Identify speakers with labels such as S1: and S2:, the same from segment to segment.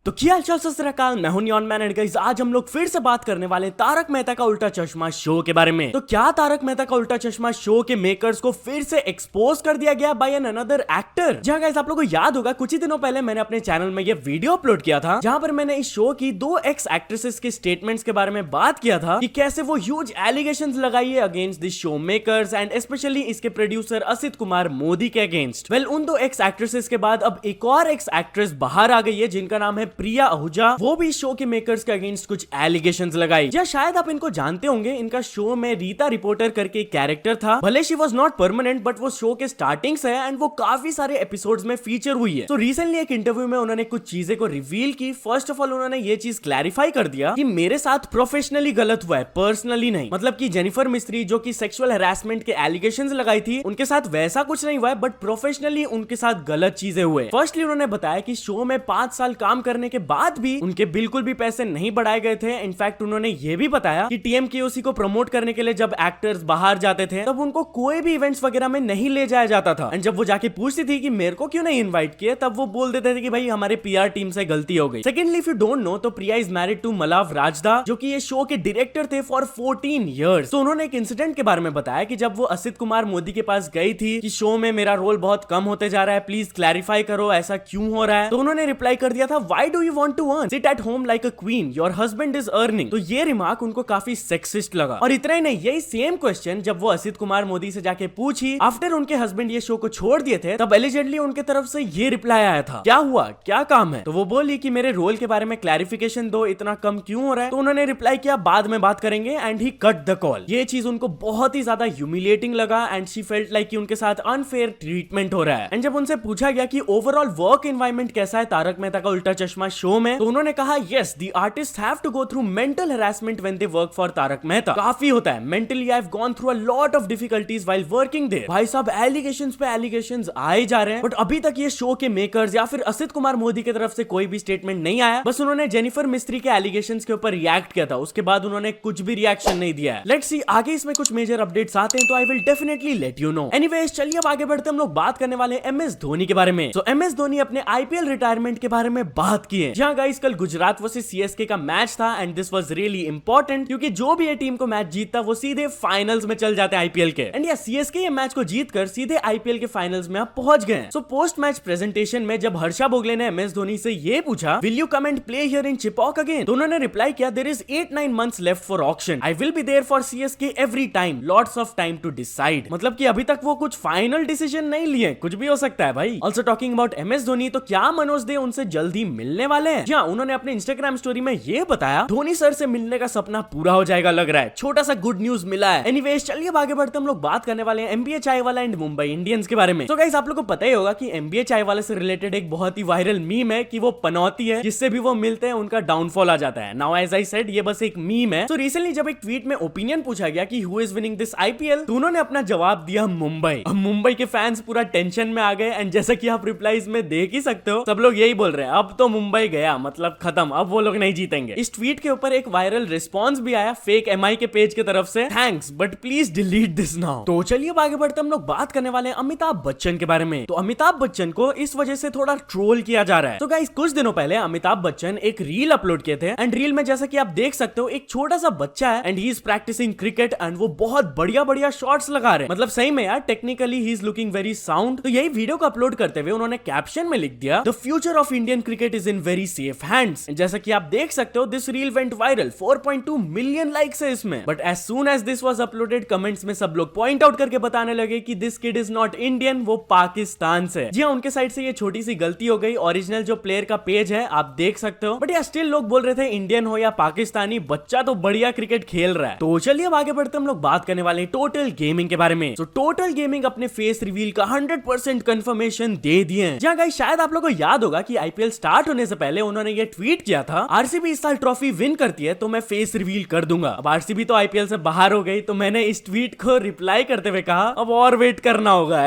S1: तो क्या हालचाल सत श्री अकाल, मैं हूं नियॉन मैन एंड गाइस आज हम लोग फिर से बात करने वाले तारक मेहता का उल्टा चश्मा शो के बारे में। तो क्या तारक मेहता का उल्टा चश्मा शो के मेकर्स को फिर से एक्सपोज कर दिया गया बाय एन अनदर एक्टर। जहां गाइस आप लोगों को याद होगा कुछ ही दिनों पहले मैंने अपने चैनल में ये वीडियो अपलोड किया था जहां पर मैंने इस शो की दो एक्स एक्ट्रेसेस के स्टेटमेंट्स के बारे में बात किया था कि कैसे वो ह्यूज एलिगेशंस लगाई है against this show makers and specially इसके प्रोड्यूसर असित कुमार मोदी के अगेंस्ट। वेल उन दो एक्स एक्ट्रेसेस के बाद अब एक और एक्स एक्ट्रेस बाहर आ गई है जिनका नाम है प्रिया आहूजा। वो भी शो के मेकर्स के अगेंस्ट कुछ एलिगेशंस लगाई। या शायद आप इनको जानते होंगे, इनका शो में रीता रिपोर्टर करके एक कैरेक्टर था। भले she was not permanent but वो शो के स्टार्टिंग से है एंड वो काफी सारे एपिसोड्स में फीचर हुई है। तो रिसेंटली एक इंटरव्यू में उन्होंने कुछ चीजें को रिवील की। फर्स्ट ऑफ ऑल उन्होंने ये चीज क्लैरिफाई कर दिया कि मेरे साथ प्रोफेशनली गलत हुआ है, पर्सनली नहीं। मतलब कि जेनिफर मिस्त्री जो कि सेक्सुअल हैरेसमेंट के एलिगेशंस लगाई थी उनके साथ वैसा कुछ नहीं हुआ है बट प्रोफेशनली उनके साथ गलत चीजें हुए। फर्स्टली उन्होंने बताया कि शो में 5 साल काम करने के बाद भी उनके बिल्कुल भी पैसे नहीं बढ़ाए गए थे। इनफैक्ट उन्होंने ये भी बताया कि टीएमकेओसी को प्रमोट करने के लिए जब एक्टर्स बाहर जाते थे तब उनको कोई भी इवेंट्स वगैरह में नहीं ले जाया जाता था। एंड जब वो जाके पूछती थी कि मेरे को क्यों नहीं इनवाइट किए, तब वो बोल देते थे कि भाई हमारे पीआर टीम से गलती हो गई। Secondly if you don't know तो प्रिया is married to Malav Rajda जो कि ये शो के डायरेक्टर थे फॉर 14 इयर्स। तो उन्होंने एक इंसिडेंट के बारे में बताया कि जब वो असित कुमार मोदी के पास गई थी कि शो में मेरा रोल बहुत कम होते जा रहा है, प्लीज क्लैरिफाई करो ऐसा क्यों हो रहा है। तो उन्होंने रिप्लाई कर दिया था, why do you want to earn, sit at home like a queen, your husband is earning. तो ये रिमार्क उनको काफी सेक्सिस्ट लगा। और इतना ही नहीं, यही सेम क्वेश्चन जब वो असित कुमार मोदी से जाके पूछी आफ्टर उनके हस्बैंड ये शो को छोड़ दिए थे तब एलिजेडली उनके तरफ से ये रिप्लाई आया था, क्या हुआ, क्या काम है। तो वो बोली कि मेरे रोल के बारे में क्लैरिफिकेशन दो, इतना कम क्यों हो रहा है। तो उन्होंने रिप्लाई किया बाद में बात करेंगे and he cut the call. ये चीज उनको बहुत ही ज्यादा ह्यूमिलिएटिंग लगा एंड शी फेल्ट लाइक कि उनके साथ अनफेयर ट्रीटमेंट हो रहा है। एंड जब उनसे पूछा गया कि ओवरऑल वर्क एनवायरनमेंट कैसा है तारक मेहता का उल्टा चश्मा शो में, तो उन्होंने कहा yes the artist have to go through mental harassment when they work for Tarak Mehta. काफी होता है mentally, I have gone through a lot of difficulties while working there. भाई साहब एलिगेशंस पे एलिगेशंस आए जा रहे हैं बट अभी तक ये शो के मेकर्स या फिर असित कुमार मोदी की तरफ से कोई भी स्टेटमेंट नहीं आया। बस उन्होंने जेनिफर मिस्त्री के एलिगेशंस के ऊपर रिएक्ट किया था, उसके बाद उन्होंने कुछ भी रिएक्शन नहीं दिया है। लेट्स सी आगे इसमें कुछ मेजर अपडेट्स आते हैं तो I will definitely let you know. Anyways चलिए अब आगे बढ़ते हम लोग बात करने वाले एम एस धोनी के बारे में। तो एम एस धोनी अपने आईपीएल रिटायरमेंट के बारे में बात की है। जहां गाइस कल गुजरात वर्सेस सीएसके का मैच था and this was really important क्योंकि जो भी ये टीम को मैच जीतता वो सीधे फाइनल्स में चल जाते हैं आईपीएल के। एंड या सीएसके ये मैच को जीतकर सीधे आईपीएल के फाइनल्स में आप पहुंच गए। सो पोस्ट मैच प्रेजेंटेशन में जब हर्षा भोगले ने एम एस धोनी से ये पूछा will you come and play here in Chepauk again, तो उन्होंने रिप्लाई किया there is 8-9 months left for auction, I will be there for CSK every time, lots of time to decide. मतलब कि अभी तक वो कुछ फाइनल डिसीजन नहीं लिए, कुछ भी हो सकता है भाई। Also talking about M S Dhoni, तो क्या मनोज दे उनसे जल्दी मिलने वाले हैं। हाँ, उन्होंने अपने इंस्टाग्राम स्टोरी में ये बताया धोनी सर से मिलने का सपना पूरा हो जाएगा लग रहा है, छोटा सा गुड न्यूज मिला है। एनीवेज चलिए आगे बढ़ते हम लोग बात करने वाले हैं MBA Chaiwala and Mumbai Indians के बारे में। तो गाइस आप लोग को पता ही होगा कि एमबीए चायवाला से रिलेटेड एक बहुत ही वायरल मीम है कि वो पनौती है जिससे भी वो मिलते हैं उनका डाउनफॉल आ जाता है। नाउ एज आई सेड ये बस एक मीम है। तो रिसेंटली जब एक ट्वीट में ओपिनियन पूछा गया कि who is winning this IPL, तो उन्होंने अपना जवाब दिया मुंबई। अब मुंबई के फैंस पूरा टेंशन में आ गए एंड जैसा कि आप रिप्लाईज में देख ही सकते हो सब लोग यही बोल रहे हैं अब तो मुंबई गया, मतलब खत्म, अब वो लोग नहीं जीतेंगे। इस ट्वीट के ऊपर एक वायरल रिस्पॉन्स भी आया फेक एमआई के पेज की तरफ से, thanks but please delete this now. तो चलिए आगे बढ़ते हम लोग बात करने वाले हैं अमिताभ बच्चन के बारे में। तो अमिताभ बच्चन को इस वजह से थोड़ा ट्रोल किया जा रहा है। तो गाइस कुछ दिनों पहले अमिताभ बच्चन एक रील अपलोड किए थे एंड रील में जैसा कि आप देख सकते हो एक छोटा सा बच्चा है and he is practising cricket and वो बहुत बढ़िया बढ़िया शॉट्स लगा रहे हैं। मतलब सही में यार technically he is looking very sound. तो यही वीडियो को अपलोड करते हुए उन्होंने कैप्शन में लिख दिया the future of Indian cricket is in very safe hands. जैसा कि आप देख सकते हो this reel went viral, 4.2 million likes है इसमें। But as soon as this was uploaded comments में सब लोग पॉइंट आउट करके बताने लगे कि this kid is not Indian, वो पाकिस्तान से। जी हाँ, उनके साइड से ये छोटी सी गलती हो गई। ओरिजिनल जो प्लेयर का पेज है आप देख सकते हो बट या स्टिल लोग बोल रहे थे इंडियन हो या पाकिस्तानी, बच्चा तो बढ़िया क्रिकेट खेल रहा है। तो चलिए अब आगे बढ़ते हम लोग बात करने वाले हैं टोटल गेमिंग के बारे में। तो टोटल गेमिंग अपने फेस रिवील का 100% कंफर्मेशन दे दिए हैं। जहां गाइस शायद आप लोगों को याद होगा कि आईपीएल स्टार्ट होने से पहले उन्होंने ये ट्वीट किया था आरसीबी इस साल ट्रॉफी विन करती है तो मैं फेस रिवील कर दूंगा। अब आरसीबी तो आईपीएल से बाहर हो गई तो मैंने इस ट्वीट को रिप्लाई करते हुए कहा अब और वेट करना होगा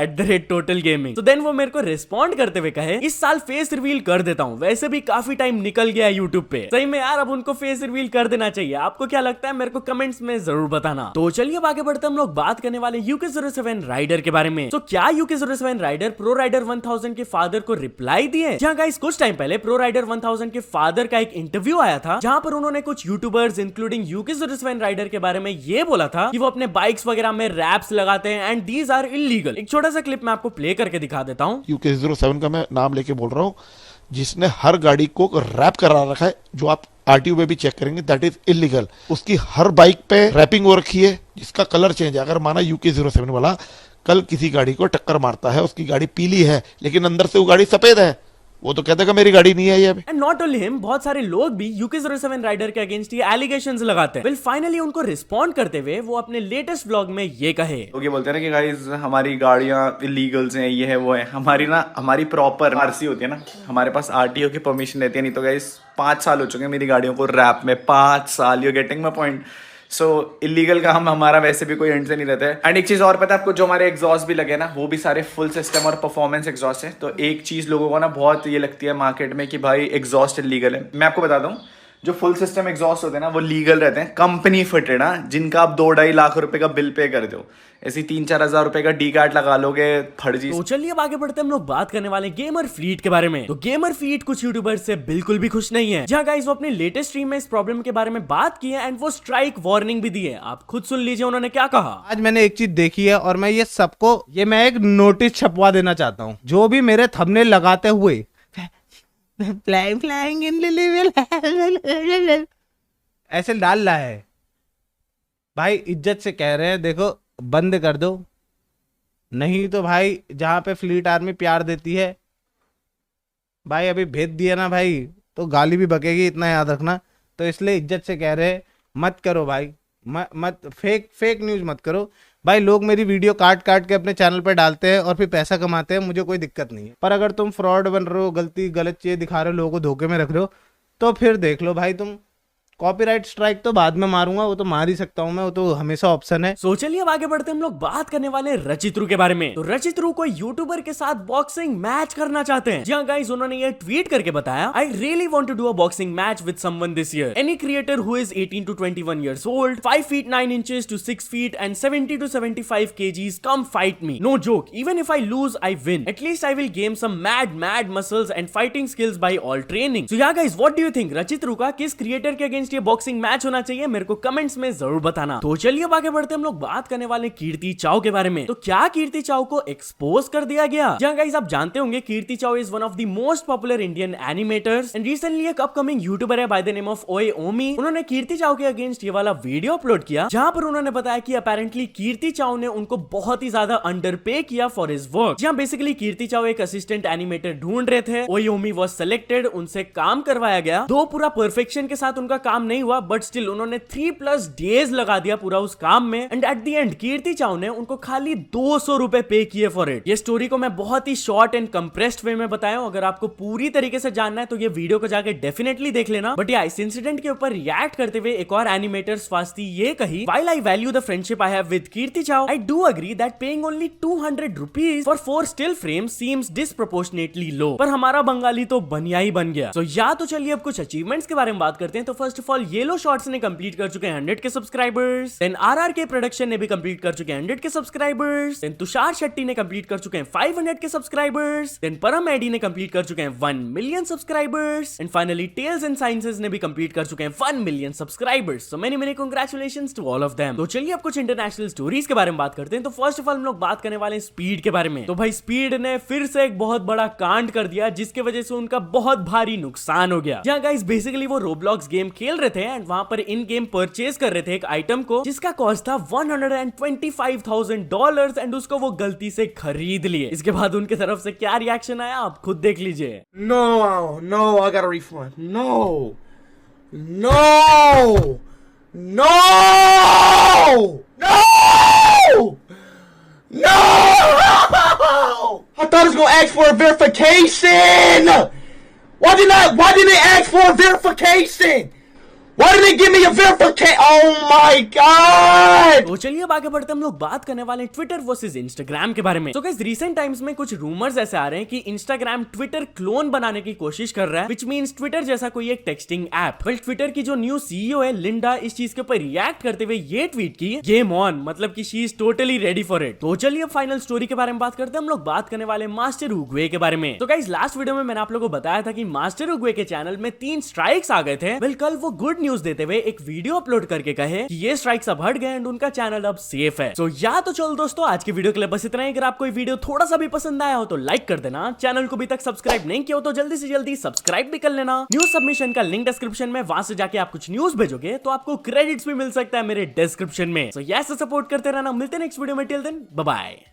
S1: @टोटल गेमिंग। तो देन वो मेरे को रिस्पॉन्ड करते हुए कहे इस साल फेस रिवील कर देता हूँ, वैसे भी काफी टाइम निकल गया यूट्यूब पे। सही में यार अब उनको फेस रिवील कर देना चाहिए। आपको क्या लगता है मेरे को कमेंट्स में जरूर बताना। तो चलिए अब आगे बढ़ते हम लोग बात करने वाले UK07 राइडर के बारे में। तो क्या UK07 राइडर प्रो राइडर 1000 के फादर को रिप्लाई दिए। जहां गाइस कुछ टाइम पहले प्रो राइडर 1000 के फादर का एक इंटरव्यू आया था, जहां पर उन्होंने कुछ यूट्यूबर्स इंक्लूडिंग यूकी07 राइडर के बारे में ये बोला था कि वो अपने बाइक्स वगैरह में रैप्स लगाते हैं एंड दीज आर इलीगल। एक छोटा सा क्लिप मैं आपको प्ले करके दिखा देता हूँ।
S2: यूके07 का मैं नाम लेके बोल रहा हूँ, जिसने हर गाड़ी को रैप करा रखा है, जो आप आरटीओ में भी चेक करेंगे, दैट इज इलीगल। उसकी हर बाइक पे रैपिंग हो रखी है जिसका कलर चेंज है। अगर माना यूके07 वाला कल किसी गाड़ी को टक्कर मारता है, उसकी गाड़ी पीली है लेकिन अंदर से वो गाड़ी सफेद है, वो तो कहता है कि मेरी गाड़ी नहीं है ये।
S1: एंड नॉट ओनली हिम, बहुत सारे लोग भी यूके07 राइडर के अगेंस्ट ये एलिगेशंस लगाते हैं। वेल फाइनली उनको रिस्पॉन्ड करते हुए वो अपने लेटेस्ट व्लॉग में ये कहे,
S3: लोग ये बोलते हैं ना कि गाइस हमारी गाड़ियां इलीगल्स हैं, ये है वो है। हमारी प्रॉपर आरसी होती है ना, हमारे पास आरटीओ की परमिशन रहती है। नहीं तो गाइस 5 साल हो चुके हैं मेरी गाड़ियों को रैप में, 5 साल। You getting my point. So illegal का हमारा वैसे भी कोई एंड से नहीं रहता है। एंड एक चीज और पता है आपको, जो हमारे एग्जॉस्ट भी लगे ना, वो भी सारे फुल सिस्टम और परफॉर्मेंस एग्जॉस्ट है। तो एक चीज लोगों को ना बहुत ये लगती है मार्केट में कि भाई एग्जॉस्ट इलीगल है। मैं आपको बता दूं, जो फुल सिस्टम एग्जॉस्ट होते हैं ना वो लीगल रहते हैं, कंपनी फिटेड, जिनका आप 2-2.5 लाख रुपए का बिल पे कर दो। ऐसी 3-4 हजार रुपए का डी कार्ड लगा लोगे फर्जी।
S1: तो चलिए अब आगे बढ़ते हैं, हम लोग बात करने वाले गेमर फ्लीट के बारे में। तो गेमर फ्लीट कुछ यूट्यूबर्स से बिल्कुल भी खुश नहीं है। जहां गाइस वो अपने लेटेस्ट स्ट्रीम में इस प्रॉब्लम के बारे में बात की है एंड वो स्ट्राइक वार्निंग भी दी है। आप खुद सुन लीजिए उन्होंने क्या कहा।
S4: आज मैंने एक चीज देखी है और मैं ये सबको मैं एक नोटिस छपवा देना चाहता हूँ। जो भी मेरे थंबनेल लगाते हुए फ्लाइंग इन ऐसे डाल रहा है, भाई इज्जत से कह रहे हैं, देखो बंद कर दो, नहीं तो भाई जहां पे फ्लीट आर्मी प्यार देती है, भाई अभी भेज दिया ना भाई तो गाली भी बकेगी, इतना याद रखना। तो इसलिए इज्जत से कह रहे हैं मत करो भाई, मत फेक न्यूज मत करो भाई। लोग मेरी वीडियो काट के अपने चैनल पे डालते हैं और फिर पैसा कमाते हैं, मुझे कोई दिक्कत नहीं है। पर अगर तुम फ्रॉड बन रहे हो, गलत चीजें दिखा रहे हो, लोगों को धोखे में रख रहे हो, तो फिर देख लो भाई तुम। कॉपीराइट स्ट्राइक तो बाद में मारूंगा, वो तो मार ही सकता हूं मैं, वो तो हमेशा ऑप्शन है।
S1: सो चलिए अब आगे बढ़ते हैं, हम लोग बात करने वाले रचित्रू के बारे में। तो रचित्रू कोई यूट्यूबर के साथ बॉक्सिंग मैच करना चाहते हैं। जी हाँ गाइस, उन्होंने ये ट्वीट करके बताया, I really want to do a boxing match with someone this year. Any creator who is 18 to 21 years old, 5 feet 9 inches to 6 feet and 70 to 75 kgs, come fight me. No joke, even if I lose, I win. At least I will gain some mad muscles and fighting skills by all training. So yeah guys, what do you think? रचित्रू का किस creator के against ये boxing match होना चाहिए, मेरे को comments में जरूर बताना। तो चलिए अब आगे बढ़ते हैं, हम लोग बात करने वाले कीर्ति चाव के बारे में। तो क्या कीर्ति चाव को एक्सपोज कर दिया गया? जहां गाइस आप जानते होंगे कीर्ति चाव is one of the most popular Indian animators and recently एक अपकमिंग यूट्यूबर है बाय द नेम ऑफ ओए ओमी। उन्होंने कीर्ति चाव के अगेंस्ट ये वाला वीडियो अपलोड किया, जहां पर उन्होंने बताया कि अपेरेंटली कीर्ति चाव ने उनको बहुत ही ज्यादा अंडर पे किया फॉर हिज वर्क। जहां बेसिकली कीर्ति चाव एक असिस्टेंट एनिमेटर ढूंढ रहे थे, ओए ओमी वाज सिलेक्टेड, उनसे काम करवाया गया। दो पूरा परफेक्शन के साथ उनका काम नहीं हुआ, बट स्टिल उन्होंने 3+ डेज लगा दिया पूरा उस काम में एंड एट द एंड कीर्ति चाव ने उनको खाली 200 रुपए पे किए फॉर इट। ये स्टोरी को मैं बहुत ही शॉर्ट एंड कंप्रेस्ड वे में बताया हूं, अगर आपको पूरी तरीके से जानना है तो ये वीडियो को जाके डेफिनेटली देख लेना। बट या इस इंसिडेंट के ऊपर रिएक्ट करते हुए एक और एनिमेटर स्वास्थी ये कही, while I value the friendship I have with Kirti Chav, I do agree that paying only 200 rupees for 4 still frames seems disproportionately low. पर हमारा बंगाली तो बनिया ही बन गया। तो या तो चलिए अब कुछ अचीवमेंट्स के बारे में बात करते हैं। तो first of all yellow shorts ने कंप्लीट कर चुके हैं 100 के सब्सक्राइबर्स। देन आरआर प्रोडक्शन ने भी कंप्लीट कर चुके हैं 100 के सब्सक्राइबर्स। देन तुषार शेट्टी ने कंप्लीट कर चुके हैं 500 के सब्सक्राइबर्स। देन परम एडी ने कंप्लीट कर चुके हैं 1 million subscribers and finally tales and sciences ने भी कंप्लीट कर चुके हैं 1 million subscribers. So many congratulations to all of them. तो चलिए अब कुछ इंटरनेशनल स्टोरीज के बारे में बात करते हैं। तो फर्स्ट ऑफ ऑल हम लोग बात करने वाले हैं स्पीड के बारे में। तो भाई स्पीड ने फिर से एक बहुत बड़ा कांड कर दिया, जिसकी वजह से उनका बहुत भारी नुकसान हो गया। जहां गाइस बेसिकली वो रोब्लॉक्स गेम खेल रहे थे एंड वहां पर इन गेम परचेज कर रहे थे एक आइटम को, जिसका कॉस्ट था $125,000 एंड उसको वो गलती से खरीद लिए। इसके बाद उनके तरफ से क्या रिएक्शन आया आप खुद देख लीजिए।
S5: No, I got a refund. No. No! I thought it was gonna ask for a verification! Why didn't it ask for a verification? Why did they give me a verification? Oh my god!
S1: तो चलिए अब आगे बढ़ते हम लोग बात करने वाले हैं ट्विटर वर्सेस इंस्टाग्राम के बारे में। तो गाइस रिसेंट टाइम्स में कुछ रूमर्स ऐसे आ रहे हैं कि इंस्टाग्राम ट्विटर क्लोन बनाने की कोशिश कर रहा है, विच मींस ट्विटर जैसा कोई एक टेक्सटिंग ऐप। वेल ट्विटर की जो न्यू सीईओ है लिंडा इस चीज के ऊपर रिएक्ट करते हुए ये ट्वीट की, गेम ऑन, मतलब कि she is totally ready for it. तो चलिए अब फाइनल स्टोरी के बारे में बात करते हैं। हम लोग बात करने वाले मास्टर उगवे के बारे में। तो गाइस लास्ट वीडियो में मैंने आप लोगों को बताया था कि मास्टर उगवे के चैनल में 3 स्ट्राइक्स आ गए थे। वेल कल वो गुड न्यूज देते हुए एक वीडियो अपलोड करके कहे कि ये स्ट्राइक्स अब हट गए एंड उनका चैनल अब सेफ है। सो या तो चलो दोस्तों आज की वीडियो के लिए बस इतना ही। अगर आपको ये वीडियो थोड़ा सा भी पसंद आया हो तो लाइक कर देना, चैनल को अभी तक सब्सक्राइब नहीं किया हो तो जल्दी से जल्दी सब्सक्राइब भी कर लेना। न्यूज सबमिशन का लिंक डिस्क्रिप्शन में, वहां से जाके आप कुछ न्यूज भेजोगे तो आपको क्रेडिट्स भी मिल सकता है मेरे डिस्क्रिप्शन में। सो ऐसे सपोर्ट करते रहना। मिलते हैं नेक्स्ट वीडियो में, टिल देन बाय बाय।